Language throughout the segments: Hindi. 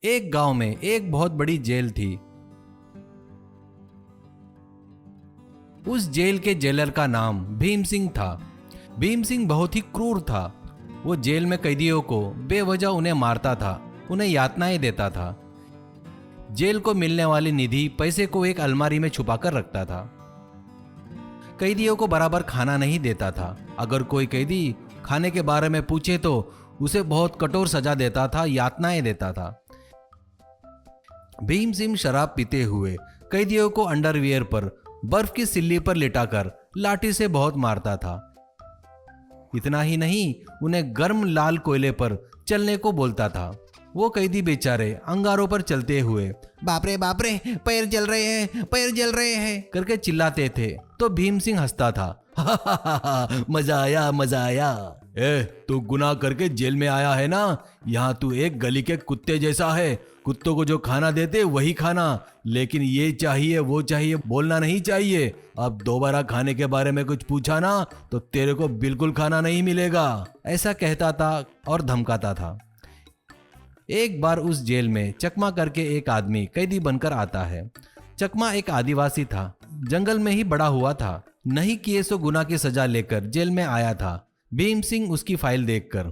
एक गांव में एक बहुत बड़ी जेल थी। उस जेल के जेलर का नाम भीम सिंह था। भीम सिंह बहुत ही क्रूर था। वो जेल में कैदियों को बेवजह उन्हें मारता था, उन्हें यातनाएं देता था। जेल को मिलने वाली निधि पैसे को एक अलमारी में छुपाकर रखता था। कैदियों को बराबर खाना नहीं देता था। अगर कोई कैदी खाने के बारे में पूछे तो उसे बहुत कठोर सजा देता था, यातनाएं देता था। भीम सिंह शराब पीते हुए कैदियों को अंडरवियर पर बर्फ की सिल्ली पर लिटाकर लाठी से बहुत मारता था। इतना ही नहीं, उन्हें गर्म लाल कोयले पर चलने को बोलता था। वो कैदी बेचारे अंगारों पर चलते हुए बाप रे पैर जल रहे हैं, पैर जल रहे हैं करके चिल्लाते थे तो भीम सिंह हंसता था। मजा आया, मजा आया। तू गुनाह करके जेल में आया है ना, यहाँ तू एक गली के कुत्ते जैसा है। कुत्तों को जो खाना देते वही खाना, लेकिन ये चाहिए वो चाहिए बोलना नहीं चाहिए। अब दोबारा खाने के बारे में कुछ पूछा ना तो तेरे को बिल्कुल खाना नहीं मिलेगा, ऐसा कहता था और धमकाता था। एक बार उस जेल में चकमा करके एक आदमी कैदी बनकर आता है। चकमा एक आदिवासी था, जंगल में ही बड़ा हुआ था। नहीं किए सो गुनाह की सजा लेकर जेल में आया था। भीम सिंह उसकी फाइल देखकर,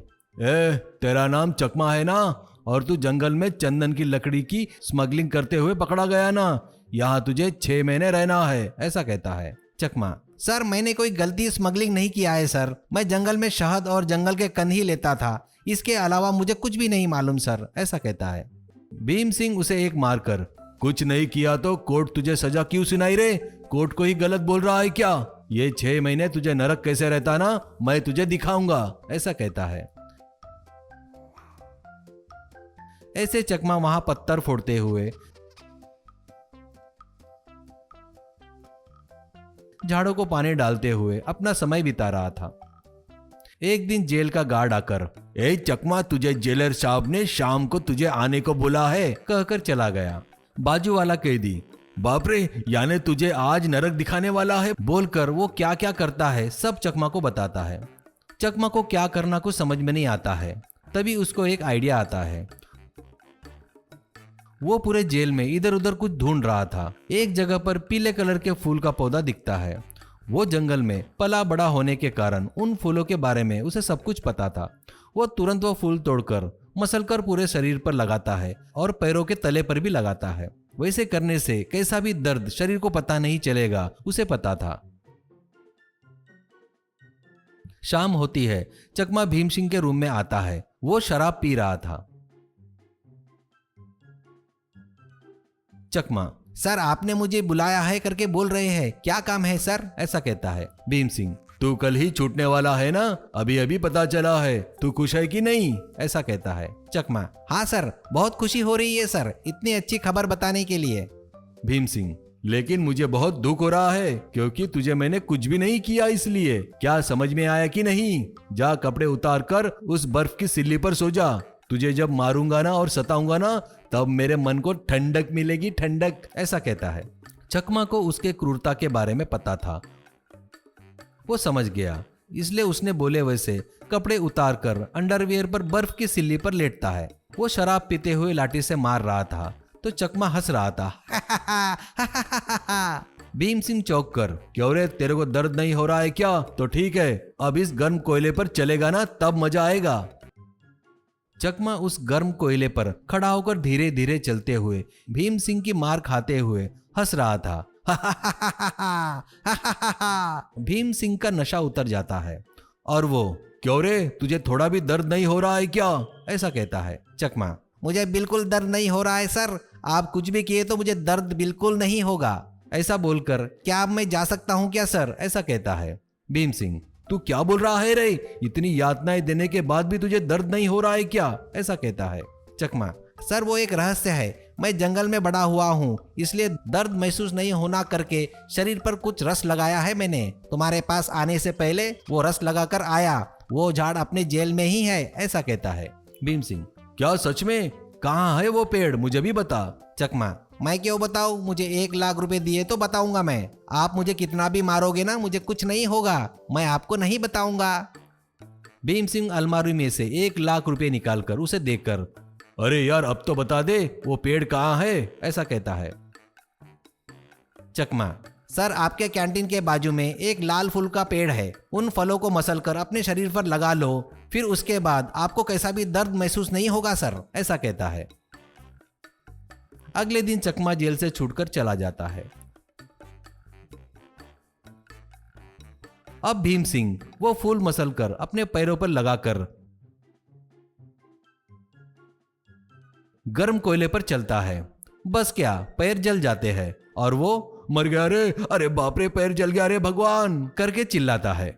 तेरा नाम चकमा है ना, और तू जंगल में चंदन की लकड़ी की स्मगलिंग करते हुए पकड़ा गया ना, यहाँ तुझे 6 महीने रहना है, ऐसा कहता है। चकमा, सर मैंने कोई गलती स्मगलिंग नहीं किया है सर, मैं जंगल में शहद और जंगल के कंद ही लेता था, इसके अलावा मुझे कुछ भी नहीं मालूम सर, ऐसा कहता है। भीम सिंह उसे एक मारकर, कुछ नहीं किया तो कोर्ट तुझे सजा क्यों सुनाई रे, कोर्ट को ही गलत बोल रहा है क्या, ये 6 महीने तुझे नरक कैसे रहता ना मैं तुझे दिखाऊंगा, ऐसा कहता है। ऐसे चकमा वहां पत्थर फोड़ते हुए, झाड़ों को पानी डालते हुए अपना समय बिता रहा था। एक दिन जेल का गार्ड आकर, चकमा तुझे जेलर साहब ने शाम को तुझे आने को बोला है, कहकर चला गया। बाजू वाला कैदी, बाप रे यानी तुझे आज नरक दिखाने वाला है, बोलकर वो क्या क्या करता है सब चकमा को बताता है। चकमा को क्या करना कुछ समझ में नहीं आता है। तभी उसको एक आइडिया आता है। वो पूरे जेल में इधर उधर कुछ ढूंढ रहा था। एक जगह पर पीले कलर के फूल का पौधा दिखता है। वो जंगल में पला बड़ा होने के कारण उन फूलों के बारे में उसे सब कुछ पता था। वो तुरंत वो फूल तोड़कर मसलकर पूरे शरीर पर लगाता है और पैरों के तले पर भी लगाता है। वैसे करने से कैसा भी दर्द शरीर को पता नहीं चलेगा, उसे पता था। शाम होती है, चकमा भीम सिंह के रूम में आता है। वो शराब पी रहा था। चकमा, सर आपने मुझे बुलाया है करके बोल रहे हैं, क्या काम है सर, ऐसा कहता है। भीम सिंह, तू कल ही छूटने वाला है ना, अभी अभी पता चला है, तू खुश है कि नहीं, ऐसा कहता है। चकमा, हाँ सर बहुत खुशी हो रही है सर, इतनी अच्छी खबर बताने के लिए। भीम सिंह, लेकिन मुझे बहुत दुख हो रहा है क्योंकि तुझे मैंने कुछ भी नहीं किया, इसलिए क्या समझ में आया कि नहीं, जा कपड़े उतार कर उस बर्फ की सिल्ली पर सो जा, तुझे जब मारूंगा ना और सताऊंगा ना तब मेरे मन को ठंडक मिलेगी, ठंडक, ऐसा कहता है। चकमा को उसके क्रूरता के बारे में पता था। वो समझ गया, इसलिए उसने बोले वैसे कपड़े उतार कर अंडरवियर पर बर्फ की सिल्ली पर लेटता है। वो शराब पीते हुए लाठी से मार रहा था तो चकमा हंस रहा था। भीम सिंह चौंक कर, क्यों रे तेरे को दर्द नहीं हो रहा है क्या, तो ठीक है अब इस गर्म कोयले पर चलेगा ना तब मजा आएगा। चकमा उस गर्म कोयले पर खड़ा होकर धीरे धीरे चलते हुए भीम सिंह की मार खाते हुए हंस रहा था। भीम सिंह का नशा उतर जाता है और वो, क्यों रे तुझे थोड़ा भी दर्द नहीं हो रहा है क्या, ऐसा कहता है। चकमा, मुझे बिल्कुल दर्द नहीं हो रहा है सर, आप कुछ भी किए तो मुझे दर्द बिल्कुल नहीं होगा, ऐसा बोलकर, क्या अब मैं जा सकता हूँ क्या सर, ऐसा कहता है। भीम सिंह, तू क्या बोल रहा है रे, इतनी यातनाएं देने के बाद भी तुझे दर्द नहीं हो रहा है क्या, ऐसा कहता है। चकमा, सर वो एक रहस्य है, मैं जंगल में बड़ा हुआ हूँ इसलिए दर्द महसूस नहीं होना करके शरीर पर कुछ रस लगाया है मैंने, तुम्हारे पास आने से पहले वो रस लगाकर आया, वो झाड़ अपने जेल में ही है, ऐसा कहता है। भीम सिंह, क्या सच में, कहाँ है वो पेड़, मुझे भी बता। चकमा, मैं क्यों बताऊं, मुझे 1 लाख रुपए दिए तो बताऊंगा मैं, आप मुझे कितना भी मारोगे ना मुझे कुछ नहीं होगा, मैं आपको नहीं बताऊंगा। भीम सिंह अलमारी में से 1 लाख रुपए निकालकर उसे देकर, अरे यार अब तो बता दे वो पेड़ कहाँ है, ऐसा कहता है। चकमा, सर आपके कैंटीन के बाजू में एक लाल फूल का पेड़ है, उन फलों को मसलकर अपने शरीर पर लगा लो, फिर उसके बाद आपको कैसा भी दर्द महसूस नहीं होगा सर, ऐसा कहता है। अगले दिन चकमा जेल से छूटकर चला जाता है। अब भीम सिंह वो फूल मसलकर अपने पैरों पर लगाकर गर्म कोयले पर चलता है। बस क्या पैर जल जाते हैं और वो मर गया रे, अरे बाप रे पैर जल गया रे भगवान करके चिल्लाता है।